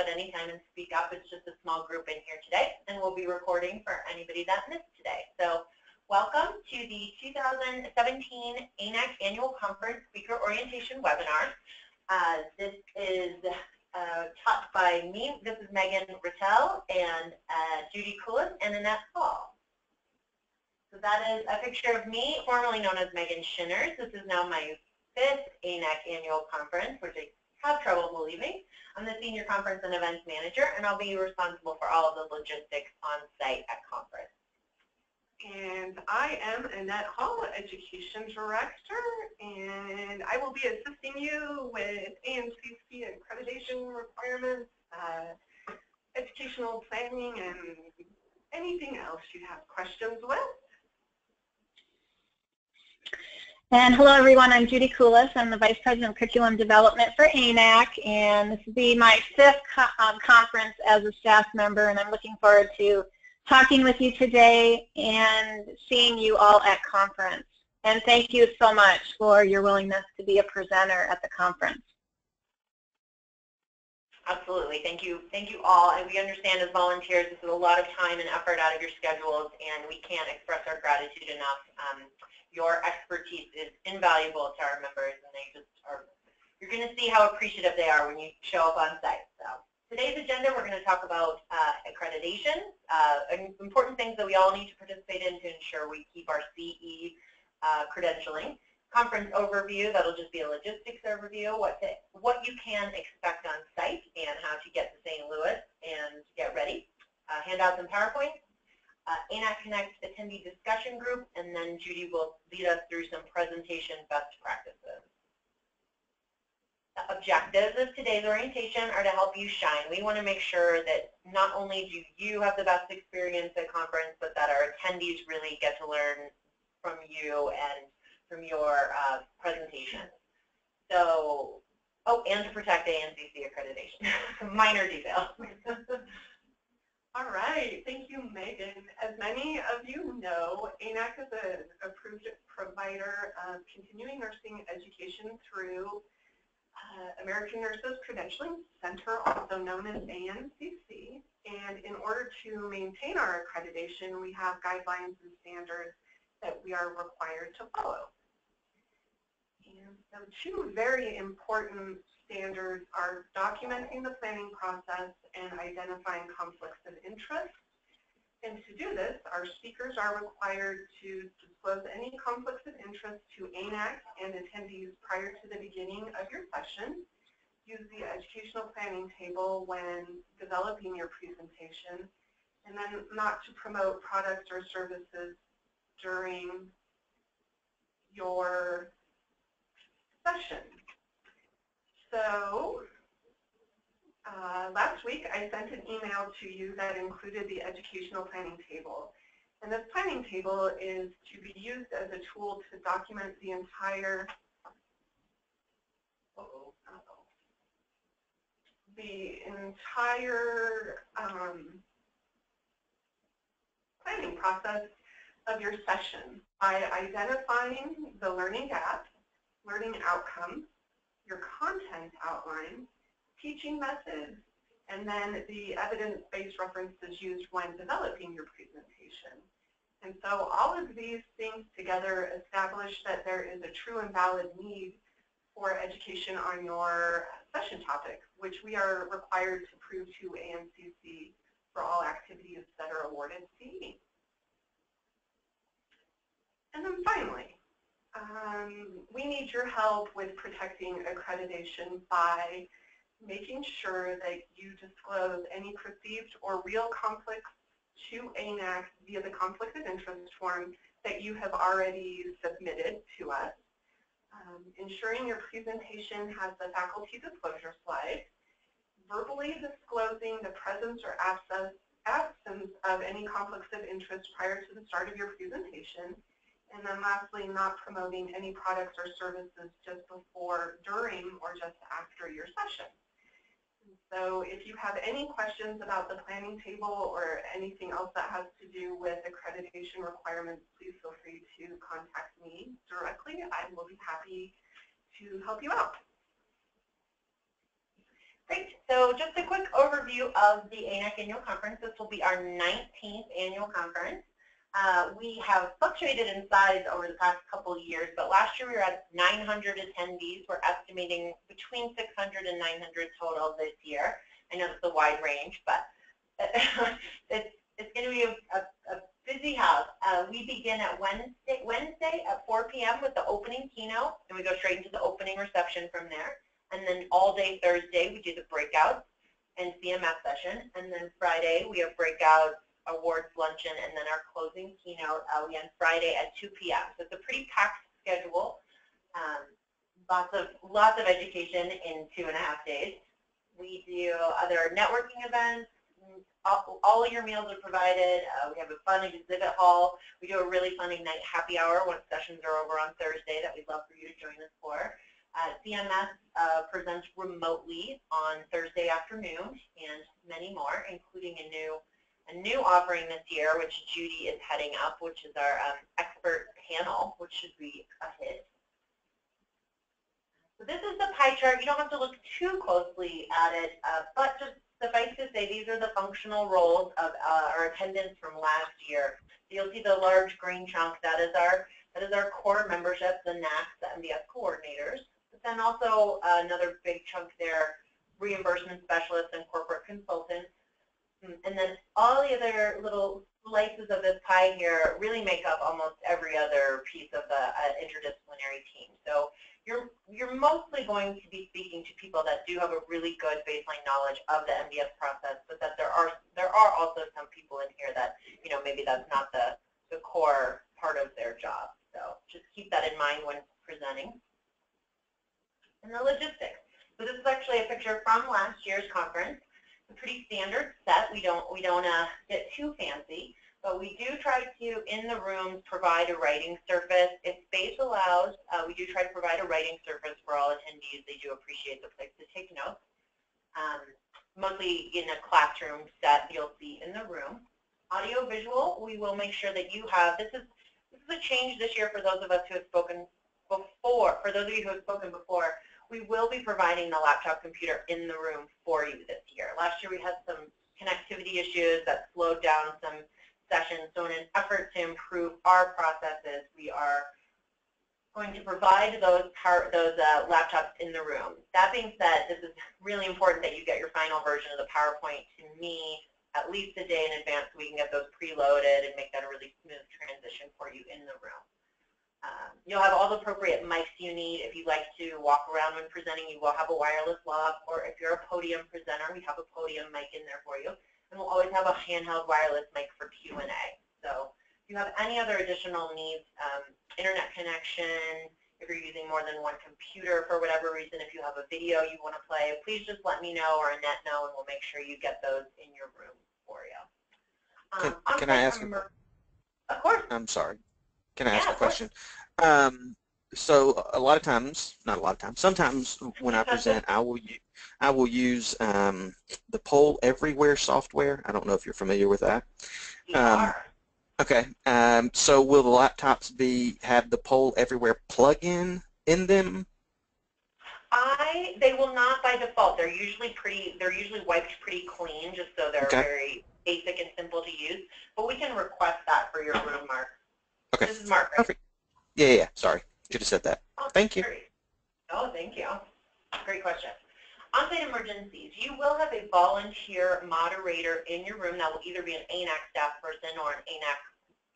at any time and speak up. It's just a small group in here today, and we'll be recording for anybody that missed today. So welcome to the 2017 AANAC Annual Conference Speaker Orientation Webinar. This is taught by me. This is Megan Rattel and Judy Coulis and Annette Hall. So that is a picture of me, formerly known as Megan Shinners. This is now my 5th AANAC Annual Conference, which I have trouble believing. I'm the Senior Conference and Events Manager, and I'll be responsible for all of the logistics on site at conference. And I am Annette Hall, Education Director, and I will be assisting you with ANCC accreditation requirements, educational planning, and anything else you have questions with. And hello everyone, I'm Judy Coulis. I'm the Vice President of Curriculum Development for AANAC, and this will be my 5th conference as a staff member, and I'm looking forward to talking with you today and seeing you all at conference. And thank you so much for your willingness to be a presenter at the conference. Absolutely. Thank you all. And we understand as volunteers this is a lot of time and effort out of your schedules, and we can't express our gratitude enough. Your expertise is invaluable to our members, and they just are, you're going to see how appreciative they are when you show up on site. So today's agenda, we're going to talk about accreditation, important things that we all need to participate in to ensure we keep our CE credentialing. Conference overview, that'll just be a logistics overview, what you can expect on site and how to get to St. Louis and get ready. Handouts and PowerPoint. AANAC Connect attendee discussion group, and then Judy will lead us through some presentation best practices. The objectives of today's orientation are to help you shine. We want to make sure that not only do you have the best experience at conference, but that our attendees really get to learn from you and from your presentation. So, and to protect ANCC accreditation. Some minor details. All right, thank you, Megan. As many of you know, AANAC is an approved provider of continuing nursing education through American Nurses Credentialing Center, also known as ANCC. And in order to maintain our accreditation, we have guidelines and standards that we are required to follow. And so 2 very important standards are documenting the planning process and identifying conflicts of interest. And to do this, our speakers are required to disclose any conflicts of interest to AANAC and attendees prior to the beginning of your session. Use the educational planning table when developing your presentation, and then not to promote products or services during your session. So last week I sent an email to you that included the educational planning table. And this planning table is to be used as a tool to document the entire planning process of your session by identifying the learning gaps, learning outcomes, your content outline, teaching methods, and then the evidence-based references used when developing your presentation. And so all of these things together establish that there is a true and valid need for education on your session topic, which we are required to prove to ANCC for all activities that are awarded CE. And then finally, we need your help with protecting accreditation by making sure that you disclose any perceived or real conflicts to AANAC via the conflict of interest form that you have already submitted to us. Ensuring your presentation has the faculty disclosure slide, verbally disclosing the presence or absence of any conflicts of interest prior to the start of your presentation, and then lastly, not promoting any products or services just before, during, or just after your session. So if you have any questions about the planning table or anything else that has to do with accreditation requirements, please feel free to contact me directly. I will be happy to help you out. Great. So just a quick overview of the AANAC Annual Conference. This will be our 19th annual conference. We have fluctuated in size over the past couple of years, but last year we were at 900 attendees. We're estimating between 600 and 900 total this year. I know it's a wide range, but it's going to be a busy house. We begin at Wednesday at 4 p.m. with the opening keynote, and we go straight into the opening reception from there. And then all day Thursday we do the breakouts and CMS session, and then Friday we have breakouts, awards luncheon, and then our closing keynote we end Friday at 2 p.m. So it's a pretty packed schedule. Lots of education in 2.5 days. We do other networking events. All of your meals are provided. We have a fun exhibit hall. We do a really fun Ignite happy hour once sessions are over on Thursday that we'd love for you to join us for. CMS presents remotely on Thursday afternoon, and many more, including a new offering this year, which Judy is heading up, which is our expert panel, which should be a hit. So this is the pie chart. You don't have to look too closely at it, but just suffice to say these are the functional roles of our attendance from last year. So you'll see the large green chunk. That is our core membership, the NACs, the MDS coordinators. But then also another big chunk there, reimbursement specialists and corporate consultants. And then all the other little slices of this pie here really make up almost every other piece of the interdisciplinary team. So you're mostly going to be speaking to people that do have a really good baseline knowledge of the MDS process, but that there are also some people in here that, you know, maybe that's not the core part of their job. So just keep that in mind when presenting. And the logistics. So this is actually a picture from last year's conference. It's a pretty standard set. We don't get too fancy, but we do try to, in the rooms, provide a writing surface. If space allows, we do try to provide a writing surface for all attendees. They do appreciate the place to take notes. Mostly in a classroom set you'll see in the room. Audio visual, we will make sure that you have, this is a change this year for those of us who have spoken before. For those of you who have spoken before, we will be providing the laptop computer in the room for you this year. Last year we had some connectivity issues that slowed down some sessions, so in an effort to improve our processes, we are going to provide those laptops in the room. That being said, this is really important that you get your final version of the PowerPoint to me at least a day in advance so we can get those preloaded and make that a really smooth transition for you in the room. You'll have all the appropriate mics you need. If you like to walk around when presenting, you will have a wireless lock, or if you're a podium presenter, we have a podium mic in there for you. And we'll always have a handheld wireless mic for Q&A. So if you have any other additional needs, internet connection, if you're using more than one computer for whatever reason, if you have a video you want to play, please just let me know or Annette know, and we'll make sure you get those in your room for you. Can I ask Of course. I'm sorry. Can I ask a question? So a lot of times, not a lot of times, sometimes when I present, I will use the Poll Everywhere software. I don't know if you're familiar with that. Okay. So will the laptops have the Poll Everywhere plugin in them? They will not by default. They're usually wiped pretty clean, just so they're very basic and simple to use. But we can request that for your room, Mark. Okay. This is Mark, right? Perfect. Yeah. Sorry. Should have said that. Oh, thank you. Great. Oh, thank you. Great question. On-site emergencies, you will have a volunteer moderator in your room that will either be an AANAC staff person or an AANAC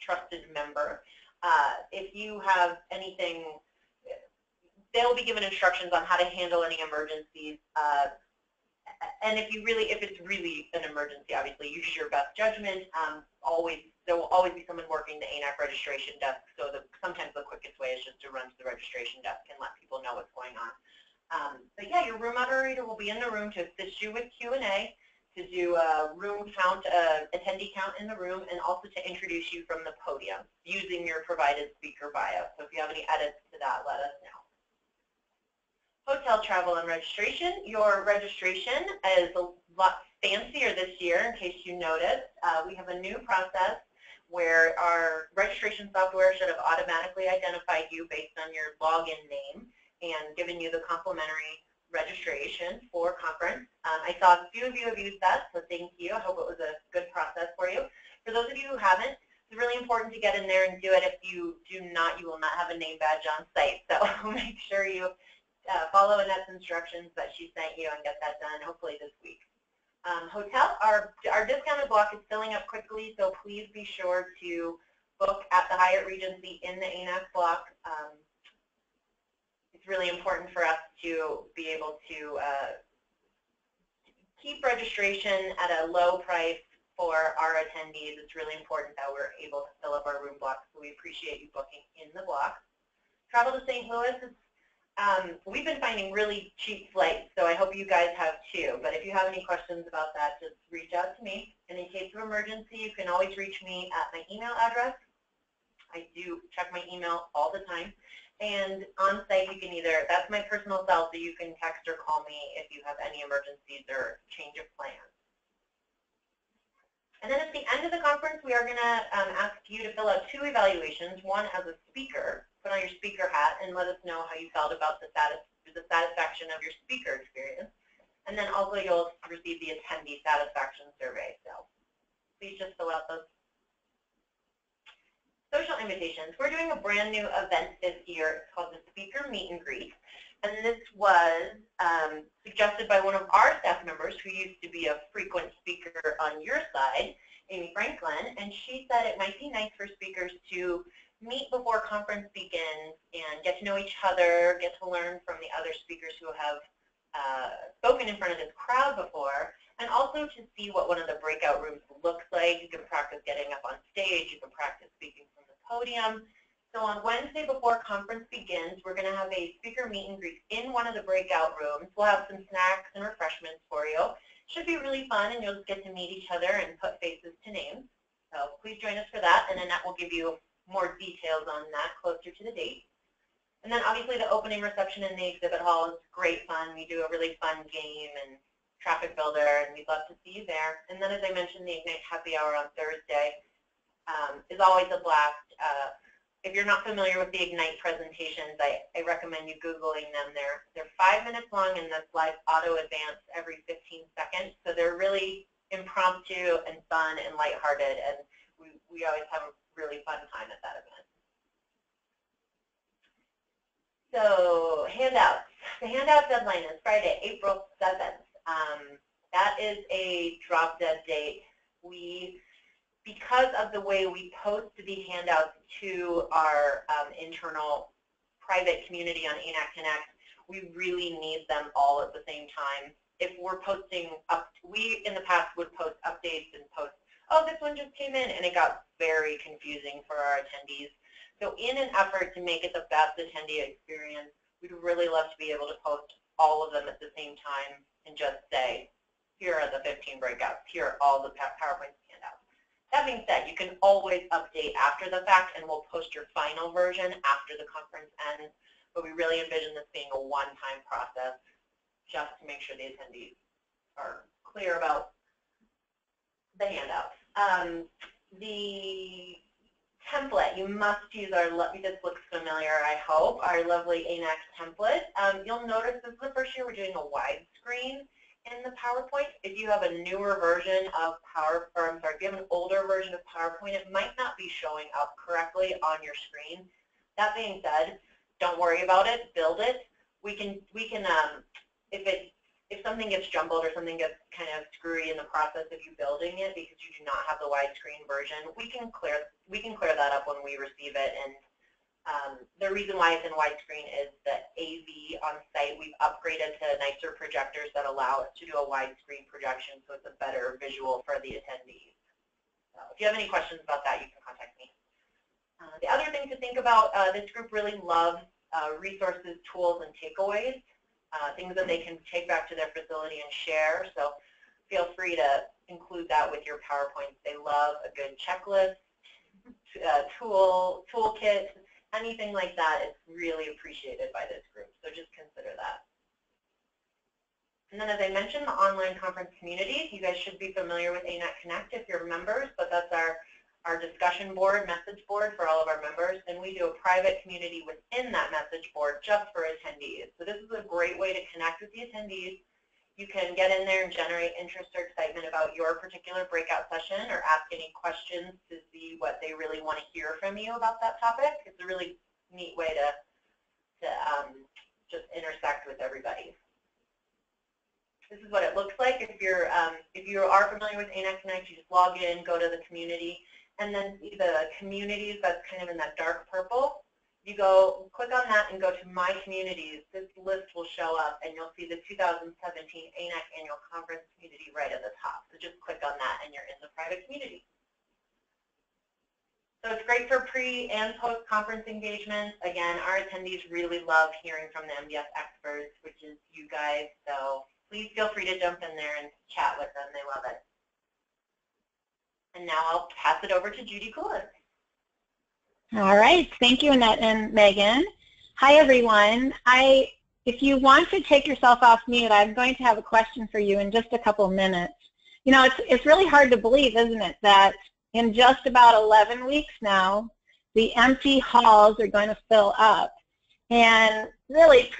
trusted member. If you have anything, they'll be given instructions on how to handle any emergencies. And if it's really an emergency, obviously use your best judgment. There will always be someone working the AANAC registration desk, so sometimes the quickest way is just to run to the registration desk and let people know what's going on. But yeah, your room moderator will be in the room to assist you with Q&A, to do a room count, attendee count in the room, and also to introduce you from the podium using your provided speaker bio. So if you have any edits to that, let us know. Hotel travel and registration. Your registration is a lot fancier this year, in case you noticed. We have a new process where our registration software should have automatically identified you based on your login name and given you the complimentary registration for conference. I saw a few of you have used that, so thank you. I hope it was a good process for you. For those of you who haven't, it's really important to get in there and do it. If you do not, you will not have a name badge on site. So make sure you follow Annette's instructions that she sent you and get that done hopefully this week. Hotel, our discounted block is filling up quickly, so please be sure to book at the Hyatt Regency in the AANAC block. It's really important for us to be able to keep registration at a low price for our attendees. It's really important that we're able to fill up our room blocks, so we appreciate you booking in the block. Travel to St. Louis is we've been finding really cheap flights, so I hope you guys have too. But if you have any questions about that, just reach out to me. And in case of emergency, you can always reach me at my email address. I do check my email all the time. And on site, you can either, that's my personal cell, so you can text or call me if you have any emergencies or change of plans. And then at the end of the conference, we are going to ask you to fill out 2 evaluations, one as a speaker. Put on your speaker hat and let us know how you felt about the satisfaction of your speaker experience. And then also you'll receive the attendee satisfaction survey. So please just fill out those. Social invitations. We're doing a brand new event this year. It's called the Speaker Meet and Greet. And this was suggested by one of our staff members who used to be a frequent speaker on your side, Amy Franklin. And she said it might be nice for speakers to meet before conference begins and get to know each other, get to learn from the other speakers who have spoken in front of this crowd before, and also to see what one of the breakout rooms looks like. You can practice getting up on stage, you can practice speaking from the podium. So on Wednesday before conference begins, we're going to have a speaker meet and greet in one of the breakout rooms. We'll have some snacks and refreshments for you. Should be really fun, and you'll just get to meet each other and put faces to names. So please join us for that, and Annette will give you more details on that closer to the date. And then obviously the opening reception in the exhibit hall is great fun. We do a really fun game and traffic builder, and we'd love to see you there. And then as I mentioned, the Ignite Happy Hour on Thursday is always a blast. If you're not familiar with the Ignite presentations, I recommend you Googling them. They're 5 minutes long, and the slides auto-advance every 15 seconds. So they're really impromptu and fun and lighthearted, and we always have a really fun time at that event. So handouts. The handout deadline is Friday, April 7th. That is a drop dead date. Because of the way we post the handouts to our internal private community on AANAC Connect, we really need them all at the same time. If we're posting up, we in the past would post updates and post, oh, this one just came in, and it got very confusing for our attendees. So in an effort to make it the best attendee experience, we'd really love to be able to post all of them at the same time and just say, here are the 15 breakouts, here are all the PowerPoint handouts. That being said, you can always update after the fact, and we'll post your final version after the conference ends, but we really envision this being a one-time process just to make sure the attendees are clear about the handouts. The template, you must use our, this looks familiar, I hope, our lovely AANAC template. You'll notice this is the first year we're doing a widescreen in the PowerPoint. If you have a newer version of if you have an older version of PowerPoint, it might not be showing up correctly on your screen. That being said, don't worry about it, build it. We can if something gets jumbled or something gets kind of screwy in the process of you building it because you do not have the widescreen version, we can clear that up when we receive it. And the reason why it's in widescreen is that AV on site, we've upgraded to nicer projectors that allow us to do a widescreen projection, so it's a better visual for the attendees. So if you have any questions about that, you can contact me. The other thing to think about, this group really loves resources, tools, and takeaways. Things that they can take back to their facility and share. So feel free to include that with your PowerPoints. They love a good checklist, toolkit, anything like that is really appreciated by this group. So just consider that. And then as I mentioned, the online conference community, you guys should be familiar with AANAC Connect if you're members, but that's our our discussion board, message board for all of our members, and we do a private community within that message board just for attendees. So this is a great way to connect with the attendees. You can get in there and generate interest or excitement about your particular breakout session or ask any questions to see what they really want to hear from you about that topic. It's a really neat way to just intersect with everybody. This is what it looks like. If you are familiar with AANAC Connect, you just log in, go to the community, and then see the communities that's kind of in that dark purple. You go, click on that and go to My Communities. This list will show up, and you'll see the 2017 AANAC Annual Conference community right at the top. So just click on that, and you're in the private community. So it's great for pre- and post-conference engagements. Again, our attendees really love hearing from the MDS experts, which is you guys. So please feel free to jump in there and chat with them. They love it. And now I'll pass it over to Judy Coolis. All right, thank you, Annette and Megan. Hi, everyone. If you want to take yourself off mute, I'm going to have a question for you in just a couple of minutes. You know, it's really hard to believe, isn't it, that in just about 11 weeks now, the empty halls are going to fill up. And really,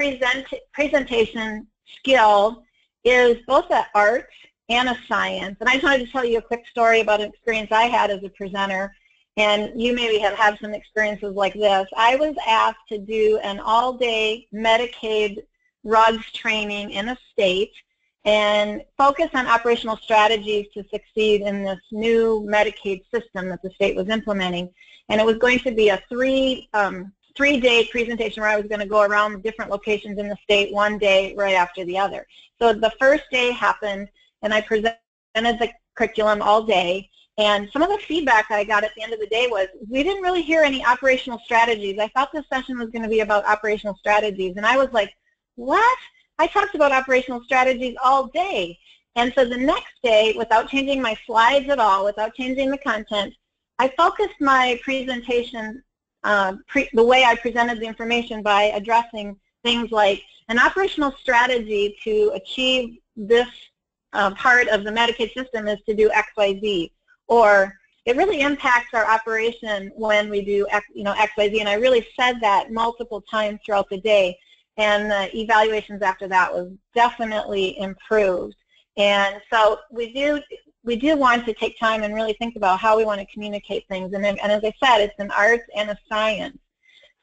presentation skill is both an art and a science. And I just wanted to tell you a quick story about an experience I had as a presenter. And you maybe have had some experiences like this. I was asked to do an all-day Medicaid RUGS training in a state and focus on operational strategies to succeed in this new Medicaid system that the state was implementing. And it was going to be a three-day presentation where I was going to go around different locations in the state one day right after the other. So the first day happened, and I presented the curriculum all day. And some of the feedback I got at the end of the day was, we didn't really hear any operational strategies. I thought this session was going to be about operational strategies. And I was like, what? I talked about operational strategies all day. And so the next day, without changing my slides at all, without changing the content, I focused my presentation, the way I presented the information, by addressing things like an operational strategy to achieve this part of the Medicaid system is to do X, Y, Z. Or it really impacts our operation when we do X, X, Y, Z. And I really said that multiple times throughout the day. And the evaluations after that was definitely improved. And so we do want to take time and really think about how we want to communicate things. And as I said, it's an art and a science.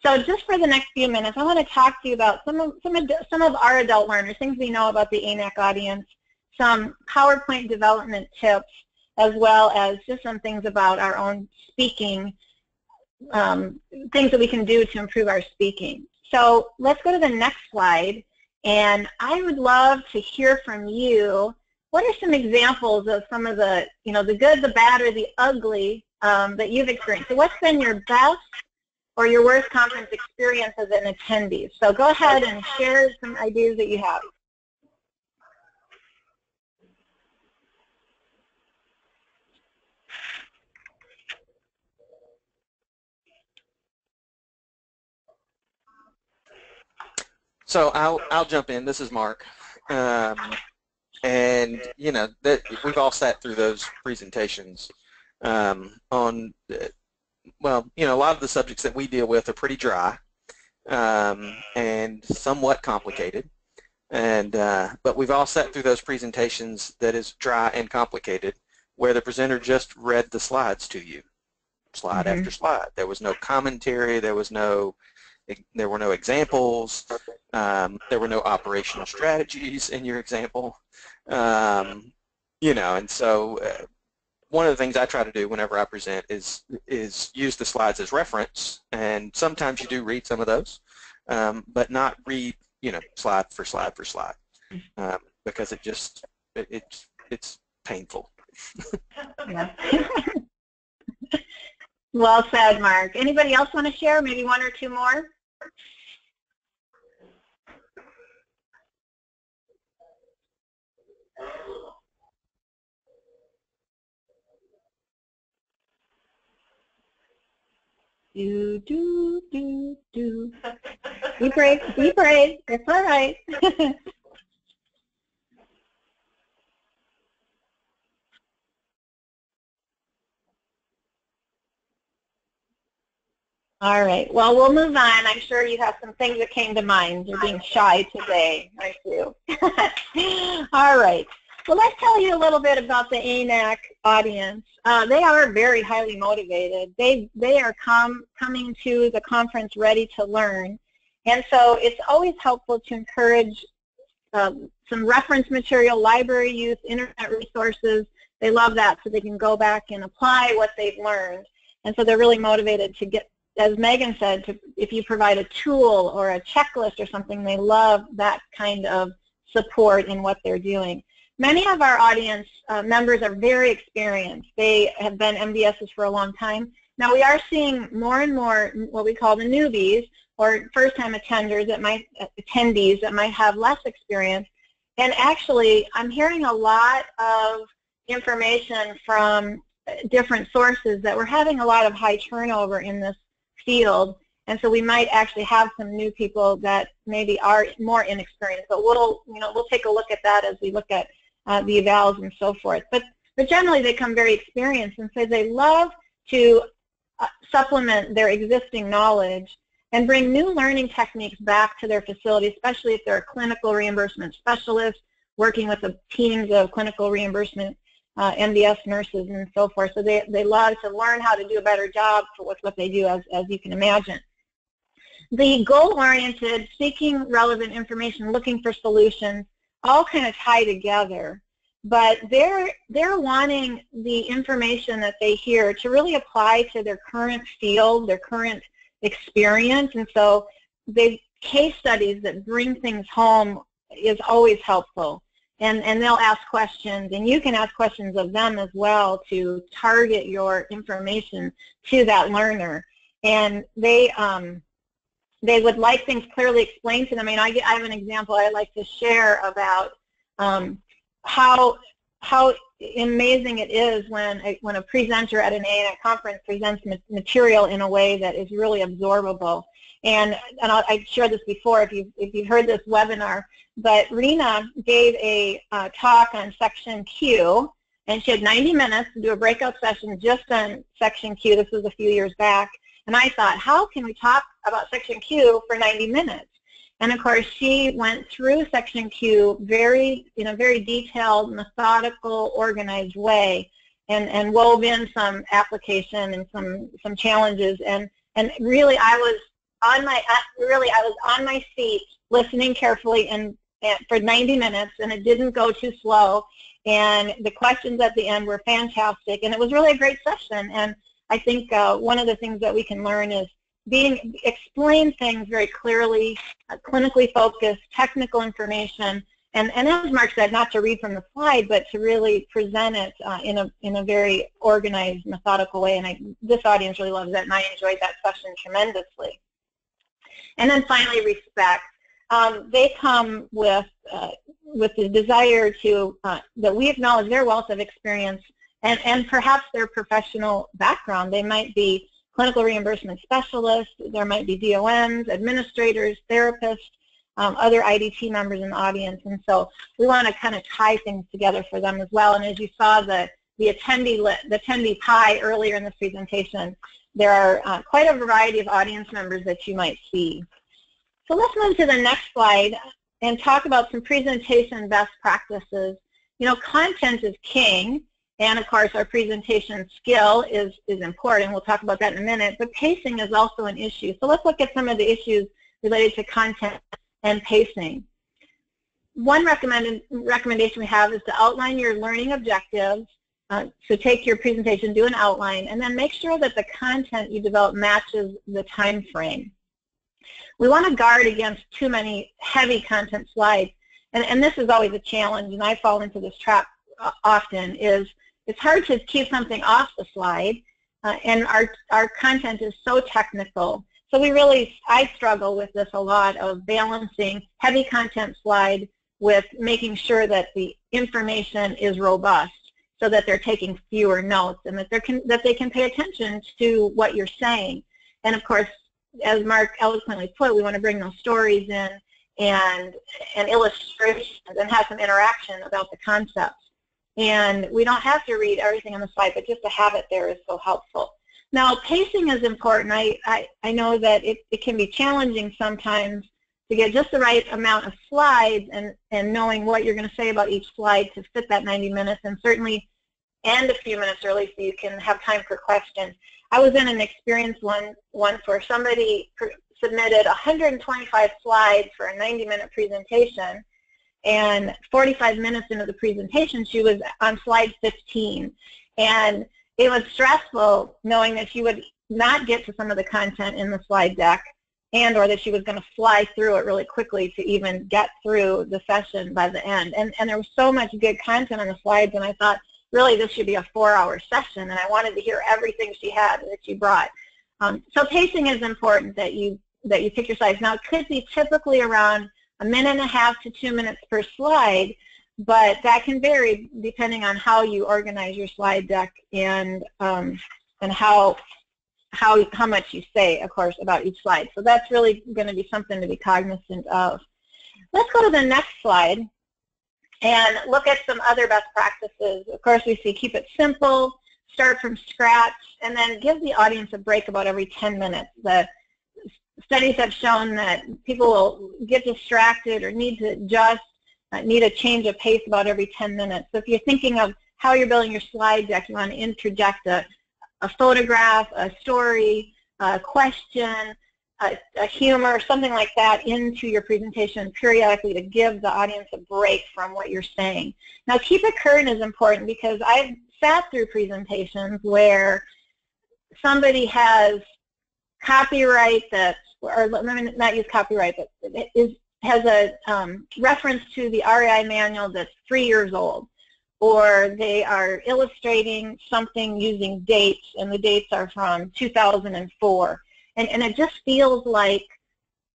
So just for the next few minutes, I want to talk to you about some of our adult learners, things we know about the AANAC audience, some PowerPoint development tips, as well as just some things about our own speaking, things that we can do to improve our speaking. So let's go to the next slide, and I would love to hear from you. What are some examples of some of the, the good, the bad, or the ugly that you've experienced? So what's been your best or your worst conference experience as an attendee? So go ahead and share some ideas that you have. So I'll jump in. This is Mark, and that we've all sat through those presentations on. Well, a lot of the subjects that we deal with are pretty dry and somewhat complicated, and but we've all sat through those presentations that is dry and complicated, where the presenter just read the slides to you, slide after slide. There was no commentary. There were no examples. There were no operational strategies in your example. And so one of the things I try to do whenever I present is use the slides as reference, and sometimes you do read some of those, but not read slide for slide for slide, because it's painful. Yeah. Well said, Mark. Anybody else want to share? Maybe one or two more? Do, do, do, do. Be brave, be brave. It's all right. All right. Well, we'll move on. I'm sure you have some things that came to mind. You're being shy today, aren't you? All right. Well, let's tell you a little bit about the AANAC audience. They are very highly motivated. They are coming to the conference ready to learn. And so it's always helpful to encourage some reference material, library use, internet resources. They love that so they can go back and apply what they've learned. And so they're really motivated to get, as Megan said, if you provide a tool or a checklist or something, they love that kind of support in what they're doing. Many of our audience members are very experienced. They have been MDSs for a long time. Now we are seeing more and more what we call the newbies, or first-time attendees that might have less experience. And actually, I'm hearing a lot of information from different sources that we're having a lot of high turnover in this field, and so we might actually have some new people that maybe are more inexperienced. But we'll take a look at that as we look at the evals and so forth. But generally, they come very experienced, and so they love to supplement their existing knowledge and bring new learning techniques back to their facility, especially if they're a clinical reimbursement specialist working with the teams of clinical reimbursement MDS nurses and so forth. So they love to learn how to do a better job with what they do, as you can imagine. The goal-oriented, seeking relevant information, looking for solutions, all kind of tie together. But they're wanting the information that they hear to really apply to their current field, their current experience, and so case studies that bring things home is always helpful. And they'll ask questions, and you can ask questions of them as well to target your information to that learner. And they would like things clearly explained to them. I mean, I have an example I like to share about how amazing it is when a presenter at an AANAC conference presents material in a way that is really absorbable. And I shared this before if you've heard this webinar, but Rena gave a talk on Section Q, and she had 90 minutes to do a breakout session just on Section Q. This was a few years back. And I thought, how can we talk about Section Q for 90 minutes? And of course, she went through Section Q in a very detailed, methodical, organized way, and wove in some application and some challenges. And really, I was on my feet, listening carefully and for 90 minutes, and it didn't go too slow. And the questions at the end were fantastic, and it was really a great session. And I think one of the things that we can learn is explain things very clearly, clinically focused, technical information, and as Mark said, not to read from the slide, but to really present it in a very organized, methodical way. And this audience really loves that, and I enjoyed that session tremendously. And then finally, respect. They come with the desire that we acknowledge their wealth of experience and perhaps their professional background. They might be clinical reimbursement specialists, there might be DOMs, administrators, therapists, other IDT members in the audience, and so we want to kind of tie things together for them as well. And as you saw the attendee pie earlier in this presentation, there are quite a variety of audience members that you might see. So let's move to the next slide and talk about some presentation best practices. You know, content is king, and of course our presentation skill is important. We'll talk about that in a minute, but pacing is also an issue. So let's look at some of the issues related to content and pacing. One recommendation we have is to outline your learning objectives. So take your presentation, do an outline, and then make sure that the content you develop matches the time frame. We want to guard against too many heavy content slides, and this is always a challenge, and I fall into this trap often, is it's hard to keep something off the slide, and our content is so technical. So I struggle with this a lot, of balancing heavy content slide with making sure that the information is robust, so that they're taking fewer notes and that they can pay attention to what you're saying. And of course, as Mark eloquently put, we want to bring those stories in and illustrations and have some interaction about the concepts. And we don't have to read everything on the slide, but just to have it there is so helpful. Now, pacing is important. I know that it can be challenging sometimes to get just the right amount of slides and knowing what you're going to say about each slide to fit that 90 minutes, and certainly end a few minutes early so you can have time for questions. I was in an experience once where somebody submitted 125 slides for a 90-minute presentation, and 45 minutes into the presentation she was on slide 15. And it was stressful knowing that she would not get to some of the content in the slide deck, and or that she was going to fly through it really quickly to even get through the session by the end. And there was so much good content on the slides, and I thought, really, this should be a 4-hour session, and I wanted to hear everything she had that she brought. So pacing is important, that you pick your slides. Now, it could be typically around 1.5 to 2 minutes per slide, but that can vary depending on how you organize your slide deck and how much you say, of course, about each slide. So that's really going to be something to be cognizant of. Let's go to the next slide and look at some other best practices. Of course, we see keep it simple, start from scratch, and then give the audience a break about every 10 minutes. The studies have shown that people will get distracted or need to adjust, need a change of pace about every 10 minutes. So if you're thinking of how you're building your slide deck, you want to interject a photograph, a story, a question, a humor, something like that into your presentation periodically to give the audience a break from what you're saying. Now, keep it current is important, because I've sat through presentations where somebody has copyright that, or let me not use copyright, but has a reference to the REI manual that's 3 years old, or they are illustrating something using dates, and the dates are from 2004. And it just feels like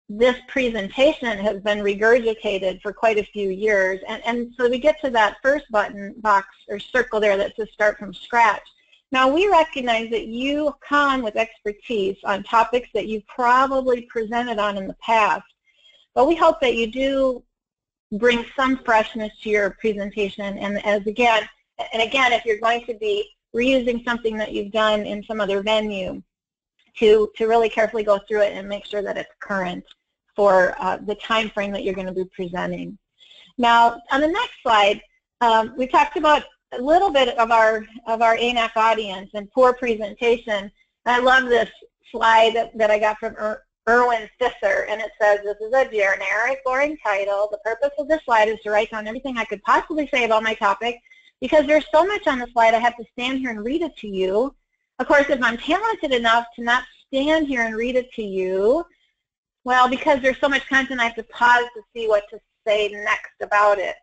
this presentation has been regurgitated for quite a few years. And so we get to that first button box or circle there that says start from scratch. Now, we recognize that you come with expertise on topics that you've probably presented on in the past, but we hope that you do bring some freshness to your presentation. And again, if you're going to be reusing something that you've done in some other venue, to really carefully go through it and make sure that it's current for the time frame that you're going to be presenting. Now, on the next slide, we talked about a little bit of our AANAC audience and poor presentation. And I love this slide that I got from Erwin Sisser, and it says, this is a generic, boring title. The purpose of this slide is to write down everything I could possibly say about my topic, because there's so much on the slide I have to stand here and read it to you. Of course, if I'm talented enough to not stand here and read it to you, well, because there's so much content, I have to pause to see what to say next about it.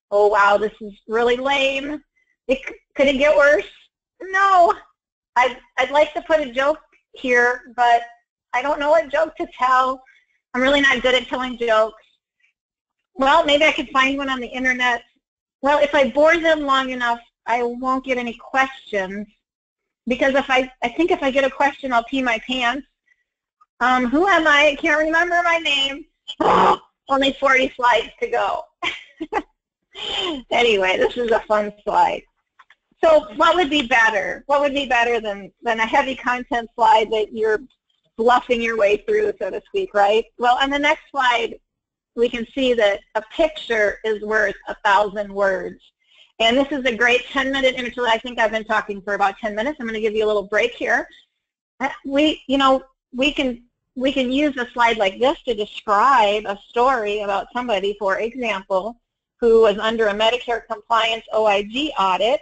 Oh, wow, this is really lame. Could it get worse? No. I'd like to put a joke here, but I don't know what joke to tell. I'm really not good at telling jokes. Well, maybe I could find one on the internet. Well, if I bore them long enough, I won't get any questions. Because I think if I get a question, I'll pee my pants. Who am I? I can't remember my name. Oh, only 40 slides to go. Anyway, this is a fun slide. So what would be better? What would be better than a heavy content slide that you're bluffing your way through, so to speak, right? Well, on the next slide, we can see that a picture is worth 1,000 words. And this is a great 10-minute interlude. I think I've been talking for about 10 minutes. I'm going to give you a little break here. We can use a slide like this to describe a story about somebody, for example, who was under a Medicare compliance OIG audit,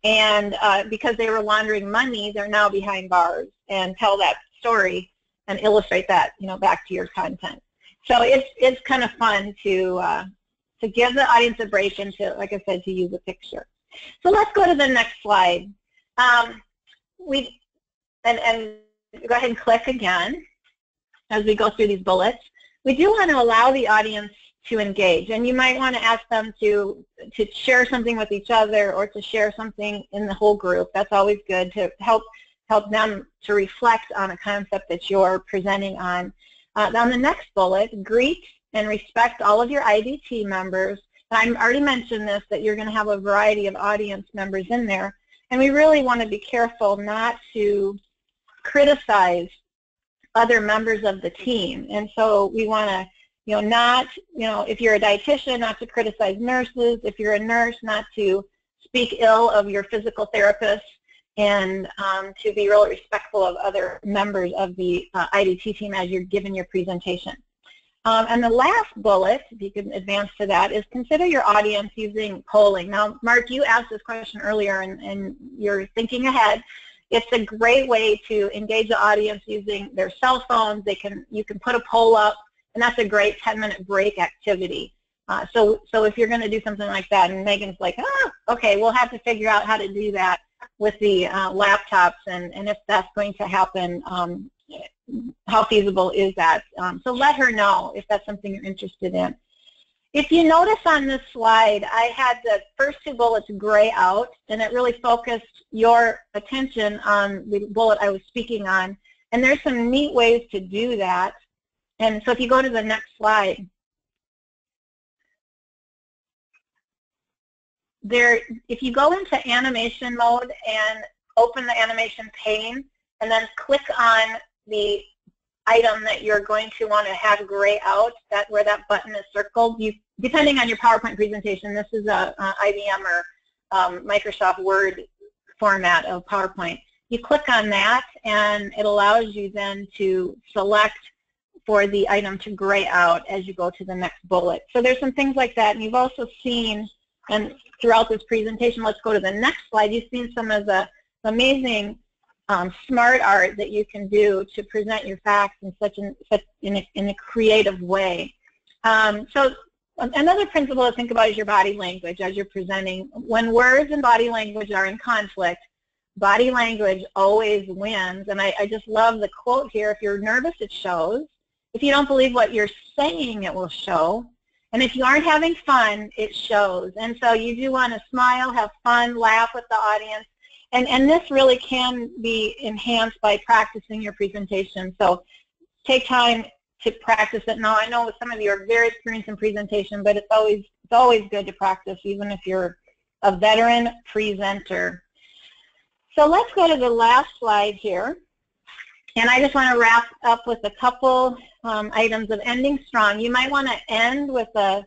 and because they were laundering money, they're now behind bars, and tell that story and illustrate that, back to your content. So it's kind of fun to give the audience a break and to, like I said, to use a picture. So let's go to the next slide. And go ahead and click again as we go through these bullets. We do want to allow the audience to engage, and you might want to ask them to share something with each other or to share something in the whole group. That's always good to help them to reflect on a concept that you're presenting on. On the next bullet, greet and respect all of your IDT members. And I already mentioned this, that you're going to have a variety of audience members in there. And we really want to be careful not to criticize other members of the team. And so we want to, if you're a dietitian, not to criticize nurses. If you're a nurse, not to speak ill of your physical therapist, and to be really respectful of other members of the IDT team as you're giving your presentation. And the last bullet, if you can advance to that, is consider your audience using polling. Now, Mark, you asked this question earlier, and you're thinking ahead. It's a great way to engage the audience using their cell phones. You can put a poll up, and that's a great 10-minute break activity. So if you're going to do something like that, and Megan's like, okay, we'll have to figure out how to do that with the laptops, and if that's going to happen, how feasible is that? So let her know if that's something you're interested in. If you notice on this slide, I had the first two bullets gray out, and it really focused your attention on the bullet I was speaking on. And there's some neat ways to do that. And so if you go to the next slide, if you go into animation mode and open the animation pane, and then click on the item that you're going to want to have gray out, where that button is circled. Depending on your PowerPoint presentation, this is a IBM or Microsoft Word format of PowerPoint. You click on that, and it allows you then to select for the item to gray out as you go to the next bullet. So there's some things like that, and you've also seen, and throughout this presentation, let's go to the next slide, you've seen some of the amazing smart art that you can do to present your facts in a creative way. So another principle to think about is your body language as you're presenting. When words and body language are in conflict, body language always wins. And I just love the quote here: if you're nervous, it shows. If you don't believe what you're saying, it will show. And if you aren't having fun, it shows. And so you do want to smile, have fun, laugh with the audience. And this really can be enhanced by practicing your presentation. So take time to practice it. Now, I know some of you are very experienced in presentation, but it's always good to practice, even if you're a veteran presenter. So let's go to the last slide here. And I just want to wrap up with a couple items of ending strong. You might want to end with a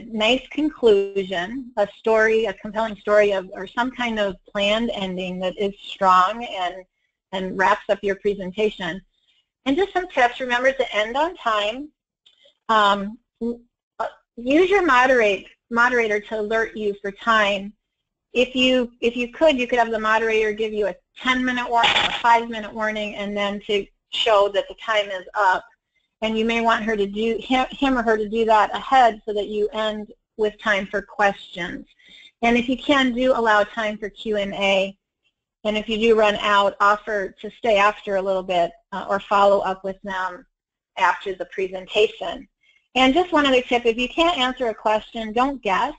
nice conclusion, a story, a compelling story or some kind of planned ending that is strong and wraps up your presentation. And just some tips: remember to end on time. Use your moderator to alert you for time. If you could have the moderator give you a 10-minute warning, a 5-minute warning, and then to show that the time is up. And you may want him or her to do that ahead so that you end with time for questions. And if you can, do allow time for Q&A. And if you do run out, offer to stay after a little bit or follow up with them after the presentation. And just one other tip: if you can't answer a question, don't guess.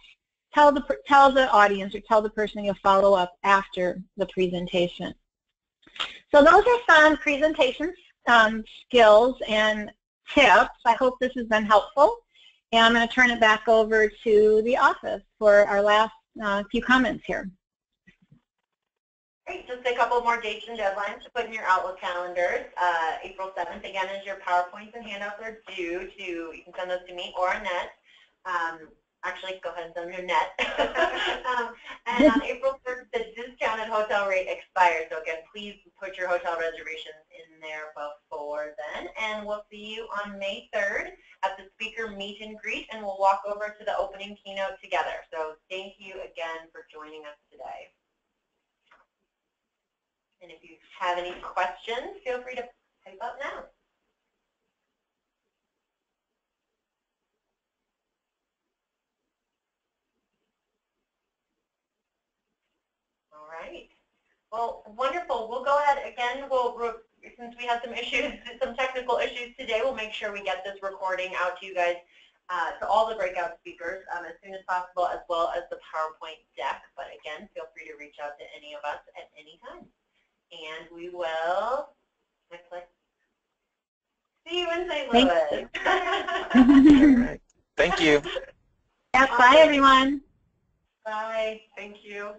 Tell the audience or tell the person you'll follow up after the presentation. So those are some presentation skills and tips. I hope this has been helpful. And I'm going to turn it back over to the office for our last few comments here. Great. Just a couple more dates and deadlines to put in your Outlook calendars. April 7th, again, is your PowerPoints and handouts are due to, you can send those to me or Annette. Actually, go ahead and send them to Annette. And on April 3rd, the discounted hotel rate expires. So again, please put your hotel reservations in there before then. And we'll see you on May 3rd at the speaker meet and greet, and we'll walk over to the opening keynote together. So thank you again for joining us today. And if you have any questions, feel free to type up now. All right. Well, wonderful. We'll go ahead again. Since we had some technical issues today, we'll make sure we get this recording out to you guys, to all the breakout speakers as soon as possible, as well as the PowerPoint deck. But again, feel free to reach out to any of us at any time. And we will, next slide, see you in St. Louis. All right. Thank you. Yes, bye everyone. Bye. Thank you.